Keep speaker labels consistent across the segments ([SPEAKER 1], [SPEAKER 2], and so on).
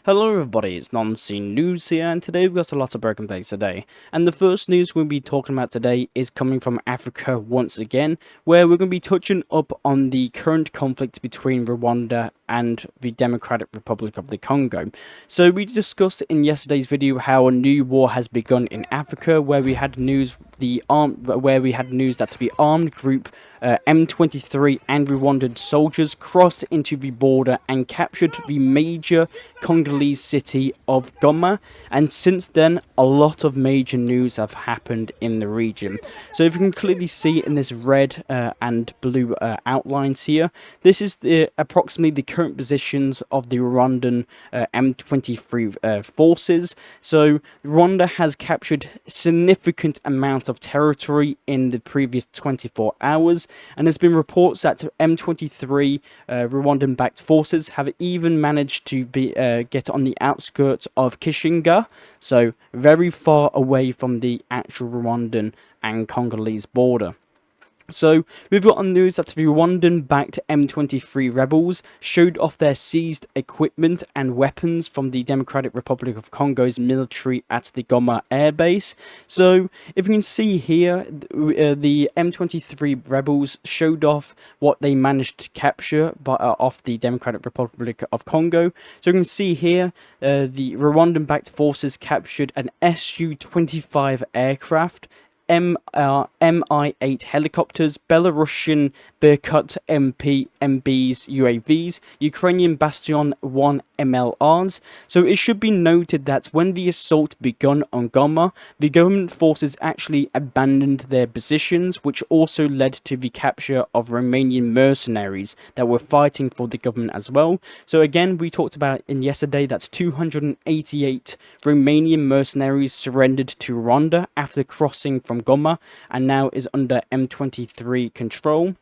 [SPEAKER 1] Hello everybody, it's Non-Scene News here, and today we've got a lot of broken things today. And the first news we'll be talking about today is coming from Africa once again, where we're going to be touching up on the current conflict between Rwanda and the Democratic Republic of the Congo. So we discussed in yesterday's video how a new war has begun in Africa, where we had news that the armed group M23 and Rwandan soldiers crossed into the border and captured the major Congolese city of Goma, and since then a lot of major news have happened in the region. So if you can clearly see in this red and blue outlines here, this is approximately the current positions of the Rwandan M23 forces. So Rwanda has captured significant amount of territory in the previous 24 hours, and there's been reports that M23 Rwandan-backed forces have even managed to get on the outskirts of Kishinga, so very far away from the actual Rwandan and Congolese border. So, we've got on news that the Rwandan-backed M23 rebels showed off their seized equipment and weapons from the Democratic Republic of Congo's military at the Goma air base. So, if you can see here, the M23 rebels showed off what they managed to capture off the Democratic Republic of Congo. So, you can see here, the Rwandan-backed forces captured an Su-25 aircraft, Mi-8 helicopters, Belarusian Berkut MBs UAVs, Ukrainian Bastion 1 MLRs. So it should be noted that when the assault begun on Goma, the government forces actually abandoned their positions, which also led to the capture of Romanian mercenaries that were fighting for the government as well. So again, we talked about in yesterday that 288 Romanian mercenaries surrendered to Rwanda after crossing from Goma, and now is under M23 control.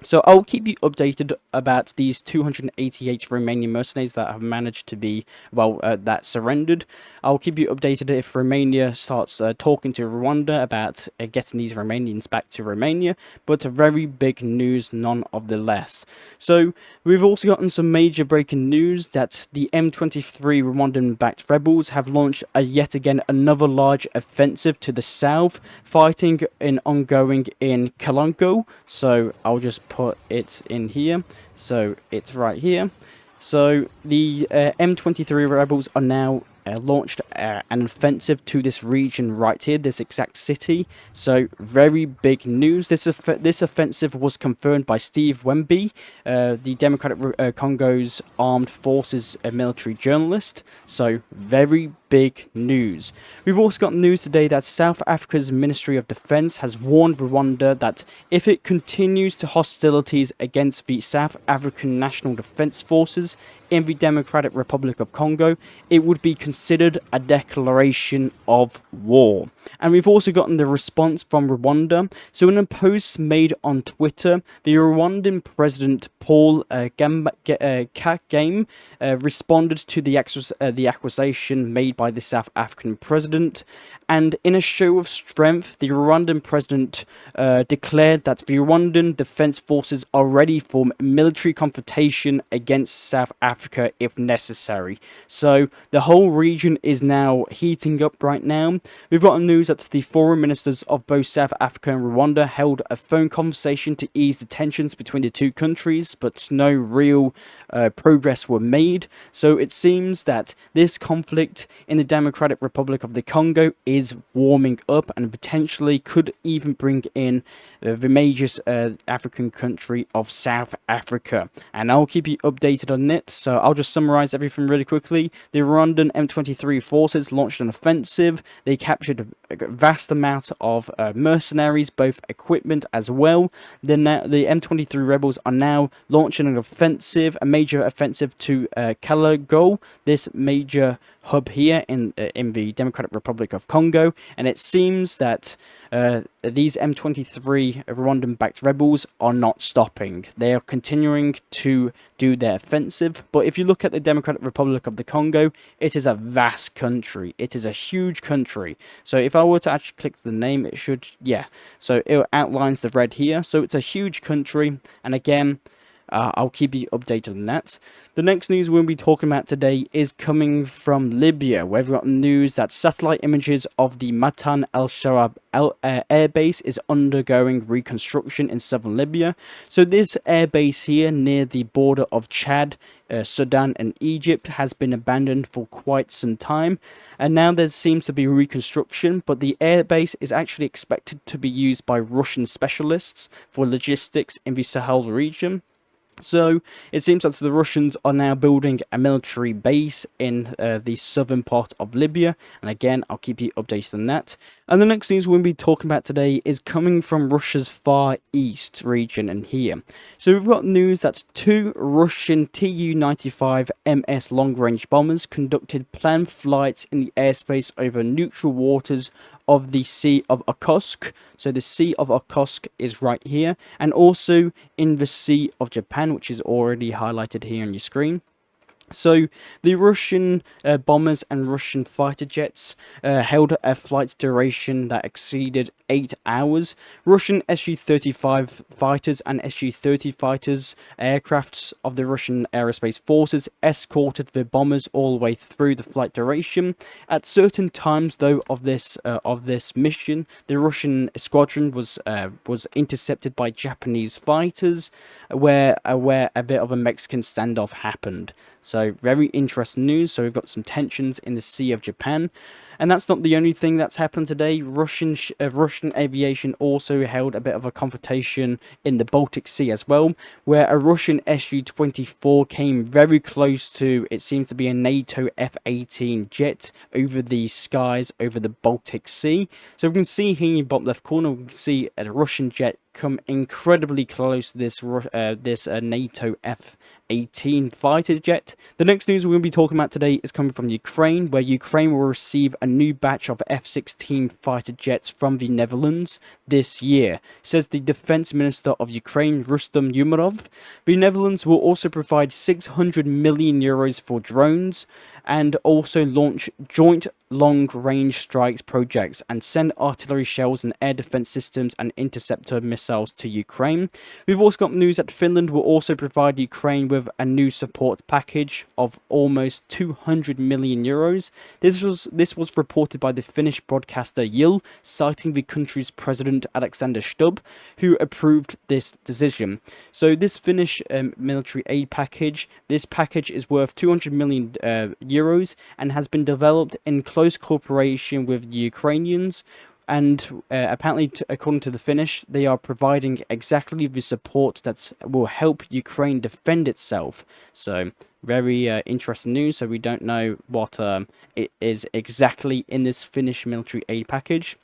[SPEAKER 1] So I'll keep you updated about these 288 Romanian mercenaries that have managed to be, that surrendered. I'll keep you updated if Romania starts talking to Rwanda about getting these Romanians back to Romania, but a very big news none of the less. So we've also gotten some major breaking news that the M23 Rwandan-backed rebels have launched yet again another large offensive to the south, fighting ongoing in Kalongo. So I'll just put it in here, so it's right here. So the M23 rebels are now launched an offensive to this region right here, this exact city. So very big news. This offensive was confirmed by Steve Wemby, the Democratic Congo's armed forces military journalist. So very big news. We've also got news today that South Africa's Ministry of Defense has warned Rwanda that if it continues to hostilities against the South African National Defense Forces in the Democratic Republic of Congo, it would be considered a declaration of war. And we've also gotten the response from Rwanda. So in a post made on Twitter, the Rwandan President Paul Kagame responded to the accusation made by the South African president. And in a show of strength, the Rwandan president declared that the Rwandan Defense Forces are ready for military confrontation against South Africa if necessary. So the whole region is now heating up right now. We've got news that the foreign ministers of both South Africa and Rwanda held a phone conversation to ease the tensions between the two countries, but no real progress were made. So it seems that this conflict in the Democratic Republic of the Congo is warming up and potentially could even bring in the major African country of South Africa. And I'll keep you updated on it. So I'll just summarize everything really quickly. The Rwandan M23 forces launched an offensive. They captured a vast amount of mercenaries, both equipment as well. Then the M23 rebels are now launching an offensive, a major offensive to Kalongo, this major hub here in the Democratic Republic of Congo, and it seems that these M23 Rwandan-backed rebels are not stopping. They are continuing to do their offensive. But if you look at the Democratic Republic of the Congo, it is a vast country. It is a huge country. So if I were to actually click the name, it should, yeah. So it outlines the red here. So it's a huge country, and again, I'll keep you updated on that. The next news we'll be talking about today is coming from Libya, where we've got news that satellite images of the Matan al-Sharab air base is undergoing reconstruction in southern Libya. So this air base here near the border of Chad, Sudan and Egypt has been abandoned for quite some time, and now there seems to be reconstruction, but the airbase is actually expected to be used by Russian specialists for logistics in the Sahel region. So it seems that the Russians are now building a military base in the southern part of Libya, and again, I'll keep you updated on that. And the next news we'll be talking about today is coming from Russia's Far East region and here. So we've got news that two Russian Tu-95 MS long-range bombers conducted planned flights in the airspace over neutral waters of the Sea of Okhotsk. So the Sea of Okhotsk is right here, and also in the Sea of Japan, which is already highlighted here on your screen. So the Russian bombers and Russian fighter jets held a flight duration that exceeded 8 hours. Russian Su-35 fighters and Su-30 fighters aircrafts of the Russian aerospace forces escorted the bombers all the way through the flight duration. At certain times, though, of this mission, the Russian squadron was intercepted by Japanese fighters, where a bit of a Mexican standoff happened. So very interesting news. So we've got some tensions in the Sea of Japan. And that's not the only thing that's happened today. Russian aviation also held a bit of a confrontation in the Baltic Sea as well, where a Russian Su-24 came very close to, it seems to be a NATO F-18 jet over the skies over the Baltic Sea. So we can see here in the bottom left corner, we can see a Russian jet come incredibly close to this NATO F-18 fighter jet. The next news we're going to be talking about today is coming from Ukraine, where Ukraine will receive a new batch of F-16 fighter jets from the Netherlands this year, says the Defense Minister of Ukraine, Rustem Umerov. The Netherlands will also provide 600 million euros for drones, and also launch joint long-range strikes projects and send artillery shells and air defense systems and interceptor missiles to Ukraine. We've also got news that Finland will also provide Ukraine with a new support package of almost 200 million euros. This was reported by the Finnish broadcaster Yle, citing the country's president Alexander Stubb, who approved this decision. So this Finnish military aid package, this package is worth 200 million euros and has been developed in close cooperation with the Ukrainians, and apparently, according to the Finnish, they are providing exactly the support that will help Ukraine defend itself. So very interesting news. So we don't know what it is exactly in this Finnish military aid package.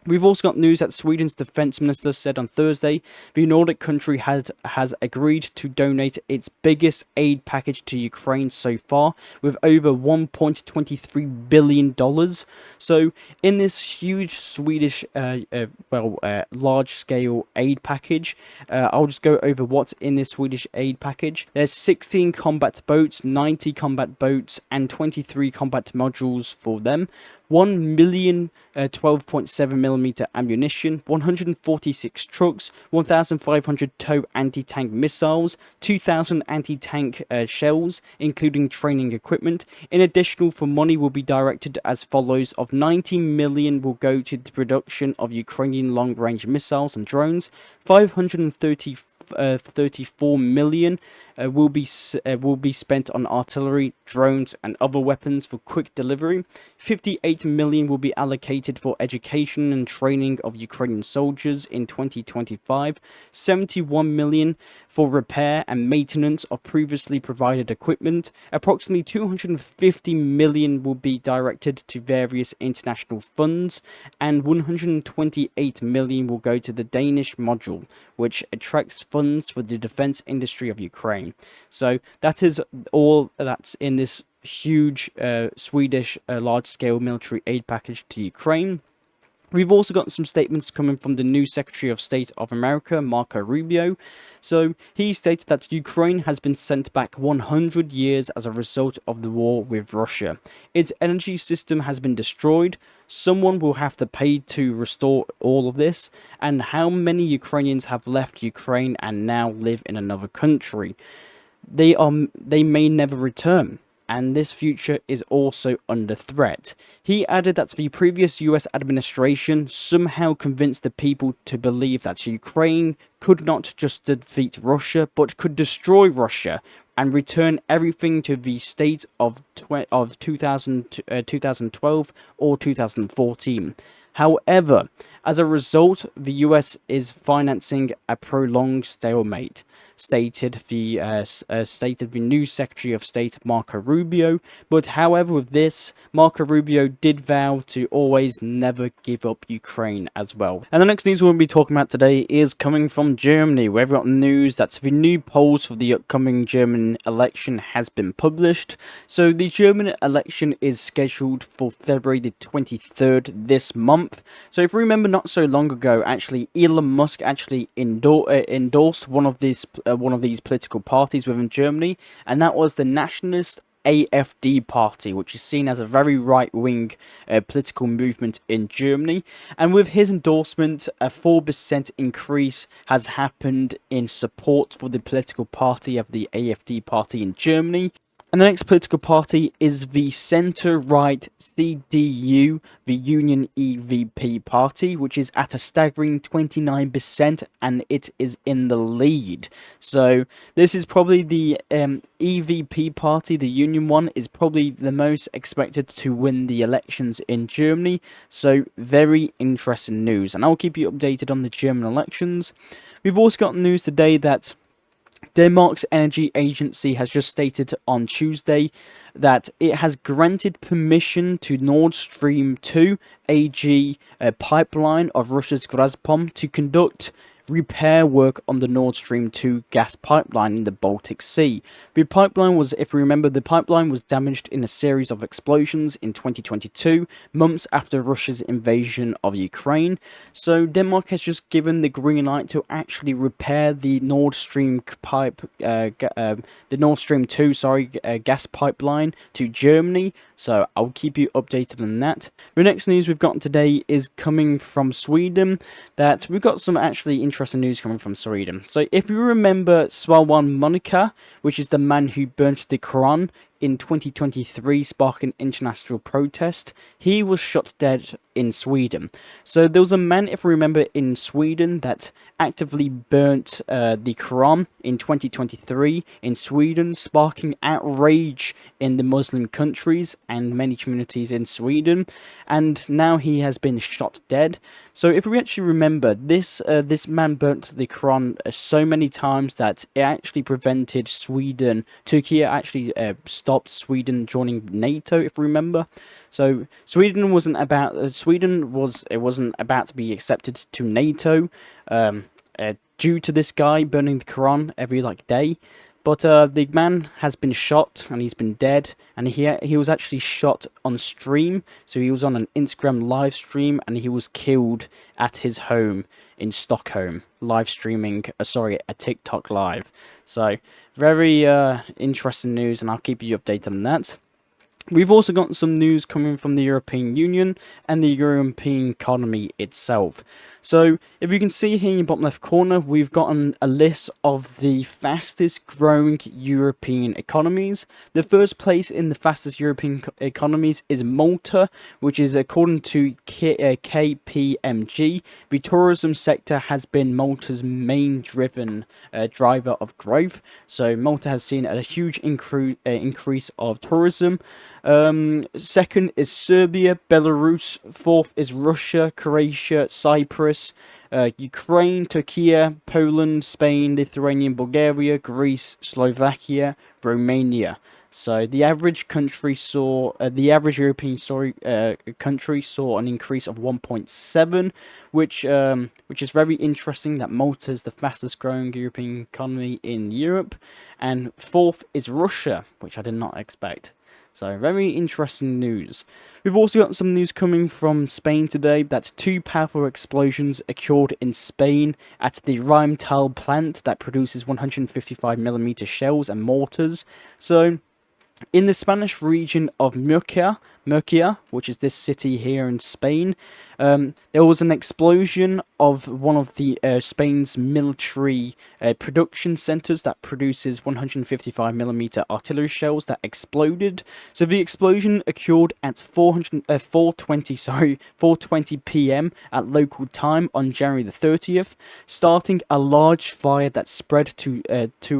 [SPEAKER 1] We've also got news that Sweden's defense minister said on Thursday the Nordic country has agreed to donate its biggest aid package to Ukraine so far, with over $1.23 billion. So in this huge Swedish, large-scale aid package, I'll just go over what's in this Swedish aid package. There's 16 combat boats, 90 combat boats, and 23 combat modules for them. 1 million 12.7mm ammunition, 146 trucks, 1,500 tow anti-tank missiles, 2,000 anti-tank shells, including training equipment. In addition, for money will be directed as follows: of 90 million will go to the production of Ukrainian long-range missiles and drones, 534 million will be spent on artillery, drones, and other weapons for quick delivery. 58 million will be allocated for education and training of Ukrainian soldiers in 2025. 71 million for repair and maintenance of previously provided equipment. Approximately 250 million will be directed to various international funds, and 128 million will go to the Danish module, which attracts funds for the defense industry of Ukraine. So that is all that's in this huge Swedish large-scale military aid package to Ukraine. We've also got some statements coming from the new Secretary of State of America, Marco Rubio. So he stated that Ukraine has been sent back 100 years as a result of the war with Russia. Its energy system has been destroyed. Someone will have to pay to restore all of this. And how many Ukrainians have left Ukraine and now live in another country? They may never return, and this future is also under threat. He added that the previous US administration somehow convinced the people to believe that Ukraine could not just defeat Russia, but could destroy Russia and return everything to the state of 2012 or 2014. However, as a result, the US is financing a prolonged stalemate, stated the new Secretary of State Marco Rubio. But however, with this, Marco Rubio did vow to always never give up Ukraine as well. And the next news we'll be talking about today is coming from Germany, where we've got news that the new polls for the upcoming German election has been published. So the German election is scheduled for February the 23rd this month. So if you remember, not so long ago, actually, Elon Musk actually endorsed one of these political parties within Germany, and that was the Nationalist AfD party, which is seen as a very right-wing political movement in Germany. And with his endorsement, a 4% increase has happened in support for the political party of the AfD party in Germany. And the next political party is the centre-right CDU, the Union EVP party, which is at a staggering 29%, and it is in the lead. So this is probably the EVP party, the Union one, is probably the most expected to win the elections in Germany. So very interesting news, and I'll keep you updated on the German elections. We've also got news today that Denmark's energy agency has just stated on Tuesday that it has granted permission to Nord Stream 2 AG pipeline of Russia's Gazprom to conduct repair work on the Nord Stream 2 gas pipeline in the Baltic Sea. The pipeline was, if you remember, the pipeline was damaged in a series of explosions in 2022, months after Russia's invasion of Ukraine. So Denmark has just given the green light to actually repair the Nord Stream the Nord Stream 2, gas pipeline to Germany. So I'll keep you updated on that. The next news we've got today is coming from Sweden. That we've got some actually interesting news coming from Sweden. So if you remember Svalwan Monica, which is the man who burnt the Quran in 2023, sparking international protest, he was shot dead in Sweden. So there was a man, if you remember, in Sweden that actively burnt the Quran in 2023 in Sweden, sparking outrage in the Muslim countries and many communities in Sweden, and now he has been shot dead. So if we actually remember, this man burnt the Quran so many times that it actually prevented Turkey actually stopped Sweden joining NATO, if you remember. So Sweden wasn't about to be accepted to NATO due to this guy burning the Quran every day. But the man has been shot and he's been dead, and he was actually shot on stream. So he was on an Instagram live stream and he was killed at his home in Stockholm, live streaming a TikTok live. So very interesting news, and I'll keep you updated on that. We've also got some news coming from the European Union and the European economy itself. So, if you can see here in the bottom left corner, we've gotten a list of the fastest growing European economies. The first place in the fastest European economies is Malta, which is according to KPMG. The tourism sector has been Malta's main driver of growth. So, Malta has seen a huge increase of tourism. Second is Serbia, Belarus. Fourth is Russia, Croatia, Cyprus, Ukraine, Turkey, Poland, Spain, Lithuania, Bulgaria, Greece, Slovakia, Romania. So the average European country saw an increase of 1.7, which is very interesting. That Malta is the fastest growing European economy in Europe, and fourth is Russia, which I did not expect. So, very interesting news. We've also got some news coming from Spain today that two powerful explosions occurred in Spain at the Rheinmetall plant that produces 155mm shells and mortars. So, in the Spanish region of Murcia, which is this city here in Spain, there was an explosion of one of the Spain's military production centers that produces 155mm artillery shells that exploded. So the explosion occurred at 4:20 p.m. at local time on January the 30th, starting a large fire that spread to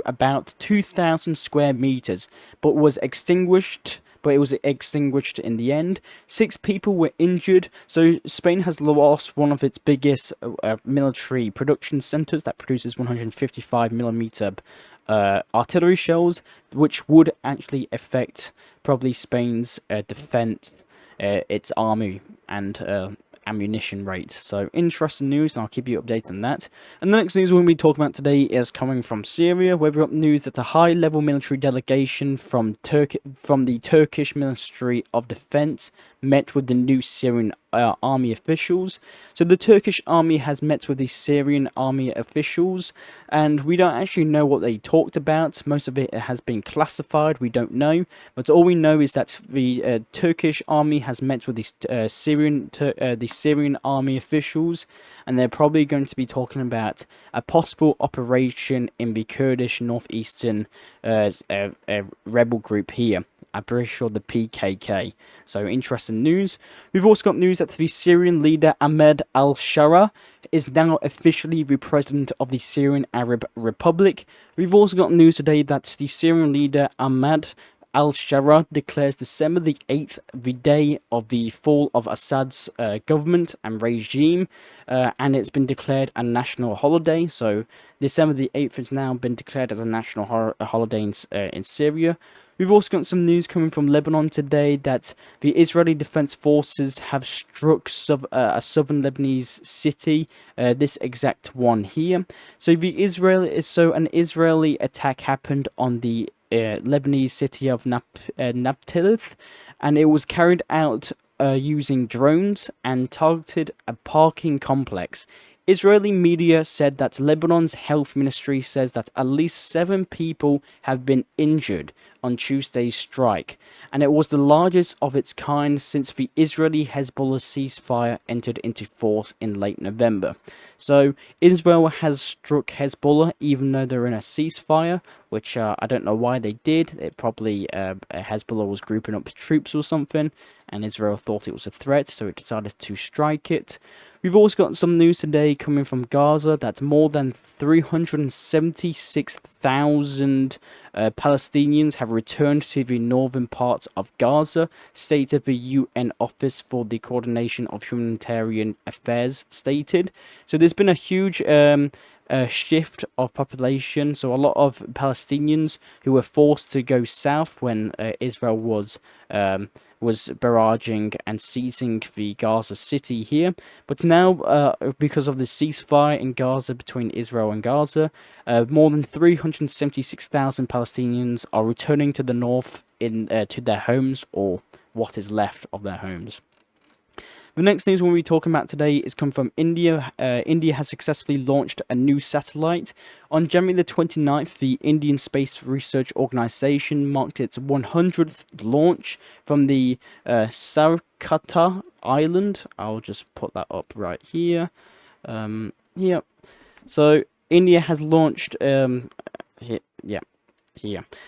[SPEAKER 1] about 2,000 square meters, but was extinguished. But it was extinguished in the end. 6 people were injured. So Spain has lost one of its biggest military production centers that produces 155mm artillery shells, which would actually affect probably Spain's defense, its army, and ammunition rate. So interesting news, and I'll keep you updated on that. And the next news we're going to be talking about today is coming from Syria, where we've got news that a high-level military delegation from the Turkish Ministry of Defense met with the new Syrian army officials. So the Turkish army has met with the Syrian army officials, and we don't actually know what they talked about. Most of it has been classified. We don't know, but all we know is that the Turkish army has met with the Syrian army officials, and they're probably going to be talking about a possible operation in the Kurdish northeastern rebel group here. I'm pretty sure the PKK. So interesting news. We've also got news that the Syrian leader Ahmed al-Shara is now officially the president of the Syrian Arab Republic. We've also got news today that the Syrian leader Ahmed al-Shara declares December the 8th the day of the fall of Assad's government and regime, and it's been declared a national holiday. So December the 8th has now been declared as a national holiday in Syria. We've also got some news coming from Lebanon today that the Israeli Defense Forces have struck a southern Lebanese city, this exact one here. So an Israeli attack happened on the Lebanese city of Nablus, and it was carried out using drones and targeted a parking complex. Israeli media said that Lebanon's health ministry says that at least 7 people have been injured on Tuesday's strike, and it was the largest of its kind since the Israeli-Hezbollah ceasefire entered into force in late November. So Israel has struck Hezbollah even though they're in a ceasefire, which I don't know why they did. It probably Hezbollah was grouping up troops or something, and Israel thought it was a threat, so it decided to strike it. We've also got some news today coming from Gaza that more than 376,000 Palestinians have returned to the northern parts of Gaza, stated the UN Office for the Coordination of Humanitarian Affairs stated. So there's been a huge shift of population. So a lot of Palestinians who were forced to go south when Israel was barraging and seizing the Gaza city here. But now, because of the ceasefire in Gaza between Israel and Gaza, more than 376,000 Palestinians are returning to the north to their homes, or what is left of their homes. The next news we'll be talking about today is come from India. India has successfully launched a new satellite. On January the 29th, the Indian Space Research Organisation marked its 100th launch from the Sarkata Island. I'll just put that up right here. Yeah. So India has launched here.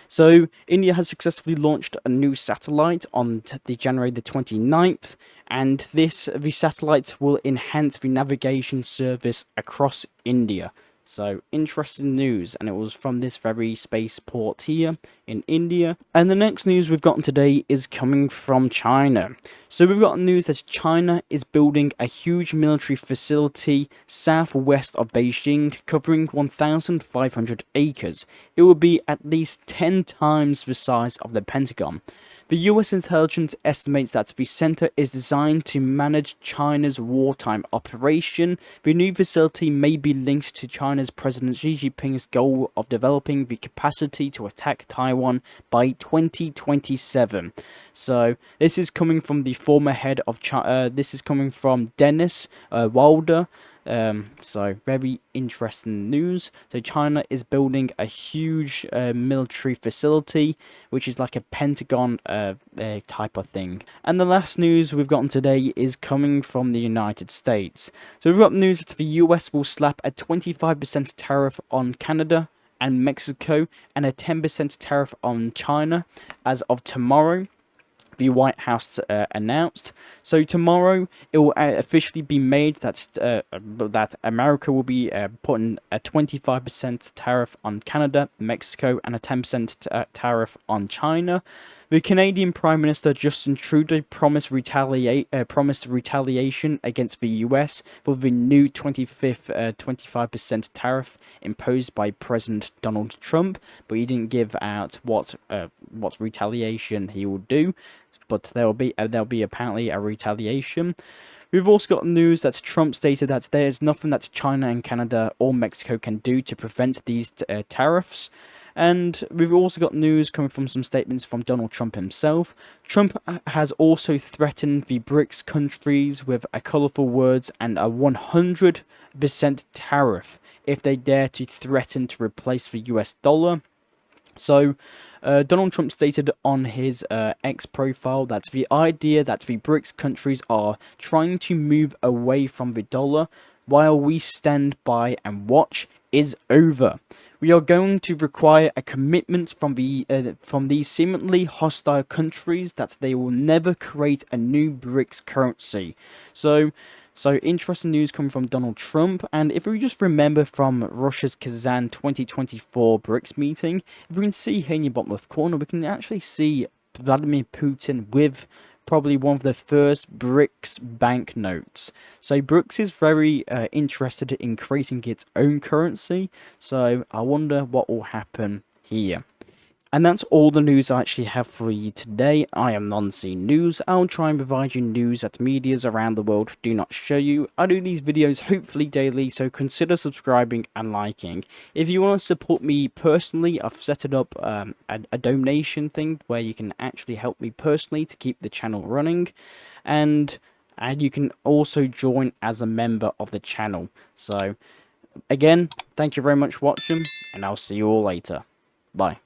[SPEAKER 1] So India has successfully launched a new satellite on the January the 29th, and the satellite will enhance the navigation service across India. So interesting news, and it was from this very spaceport here in India. And the next news we've gotten today is coming from China. So we've got news that China is building a huge military facility southwest of Beijing, covering 1,500 acres. It will be at least 10 times the size of the Pentagon. The US intelligence estimates that the center is designed to manage China's wartime operation. The new facility may be linked to China's President Xi Jinping's goal of developing the capacity to attack Taiwan by 2027. So this is coming from the former head of China. This is coming from Dennis Wilder. So very interesting news. So China is building a huge military facility, which is like a Pentagon type of thing. And the last news we've gotten today is coming from the United States. So we've got news that the US will slap a 25% tariff on Canada and Mexico and a 10% tariff on China as of tomorrow, the White House announced. So tomorrow it will officially be made that America will be putting a 25% tariff on Canada, Mexico, and a 10% tariff on China. The Canadian Prime Minister Justin Trudeau promised retaliation against the US for the new 25% tariff imposed by President Donald Trump, but he didn't give out what retaliation he will do. But there'll be apparently a retaliation. We've also got news that Trump stated that there is nothing that China and Canada or Mexico can do to prevent these tariffs. And we've also got news coming from some statements from Donald Trump himself. Trump has also threatened the BRICS countries with a colourful words and a 100% tariff if they dare to threaten to replace the US dollar. So, Donald Trump stated on his X profile that the idea that the BRICS countries are trying to move away from the dollar while we stand by and watch is over. We are going to require a commitment from these seemingly hostile countries that they will never create a new BRICS currency. So interesting news coming from Donald Trump. And if we just remember from Russia's Kazan 2024 BRICS meeting, if we can see here in your bottom left corner, we can actually see Vladimir Putin with probably one of the first BRICS banknotes. So BRICS is very interested in creating its own currency. So I wonder what will happen here. And that's all the news I actually have for you today. I am Nonsea News. I'll try and provide you news that medias around the world do not show you. I do these videos hopefully daily, so consider subscribing and liking. If you want to support me personally, I've set it up a donation thing where you can actually help me personally to keep the channel running. And you can also join as a member of the channel. So again, thank you very much for watching, and I'll see you all later. Bye.